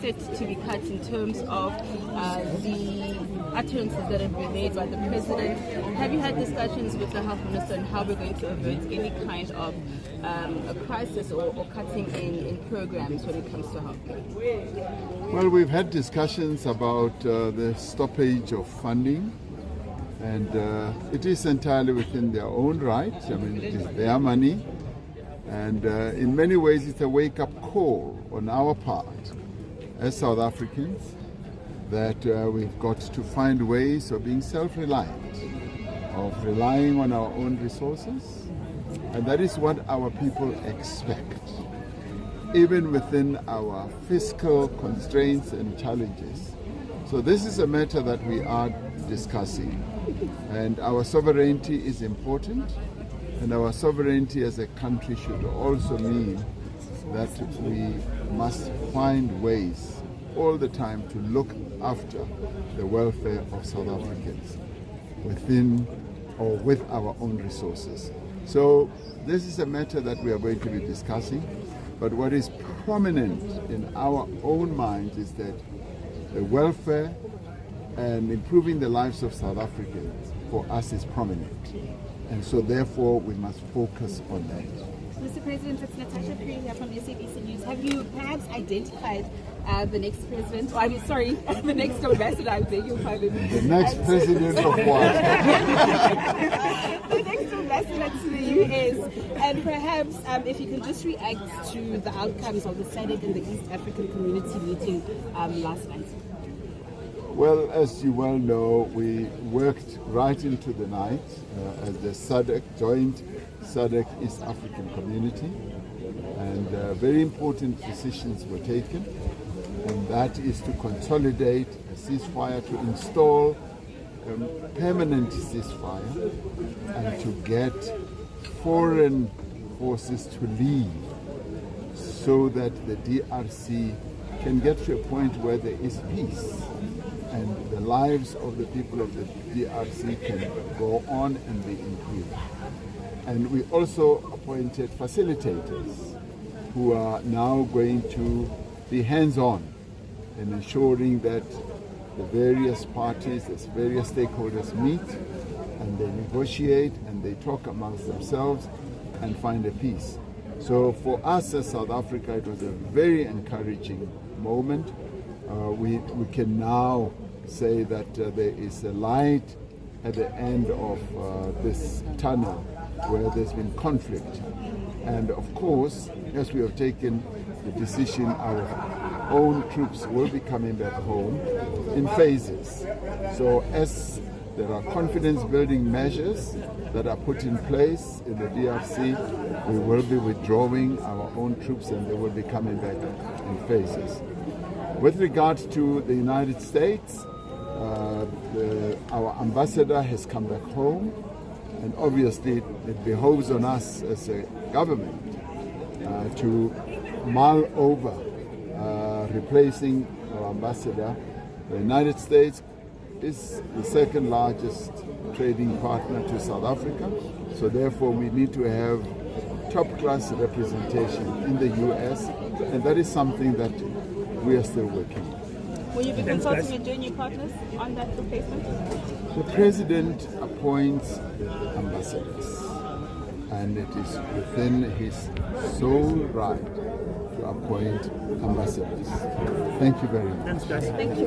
set to be cut in terms of the utterances that have been made by the president. Have you had discussions with the health minister on how we're going to avert any kind of a crisis or cutting in programs when it comes to healthcare? Well, we've had discussions about the stoppage of funding, and it is entirely within their own right. I mean, it is their money, and in many ways it's a wake-up call on our part as South Africans that we've got to find ways of being self-reliant, of relying on our own resources, and that is what our people expect. Even within our fiscal constraints and challenges. So this is a matter that we are discussing, and our sovereignty is important, and our sovereignty as a country should also mean that we must find ways all the time to look after the welfare of South Africans within or with our own resources. So this is a matter that we are going to be discussing, but what is prominent in our own minds is that the welfare and improving the lives of South Africans for us is prominent. And so therefore we must focus on that. Mr. President, it's Natasha Perry here from SABC News. Have you perhaps identified the next president, the next ambassador, I beg your pardon. The next president of what? The next ambassador to the US. And perhaps if you can just react to the outcomes of the SADC and the East African Community meeting last night. Well, as you well know, we worked right into the night as the SADC, joint SADC East African Community, and very important decisions were taken, and that is to consolidate a ceasefire, to install a permanent ceasefire, and to get foreign forces to leave so that the DRC can get to a point where there is peace and the lives of the people of the DRC can go on and be improved. And we also appointed facilitators who are now going to be hands-on in ensuring that the various parties, the various stakeholders meet and they negotiate and they talk amongst themselves and find a peace. So for us as South Africa, it was a very encouraging moment. We can now say that there is a light at the end of this tunnel where there's been conflict. And of course, as we have taken the decision, our own troops will be coming back home in phases. So as there are confidence-building measures that are put in place in the DRC, we will be withdrawing our own troops and they will be coming back in phases. With regard to the United States, our ambassador has come back home, and obviously it behoves on us as a government to mull over replacing our ambassador. The United States is the second largest trading partner to South Africa, so therefore we need to have top-class representation in the US, and that is something that we are still working on. Will you be consulting your junior partners on that replacement? The President appoints ambassadors, and it is within his sole right to appoint ambassadors. Thank you very much. Thank you.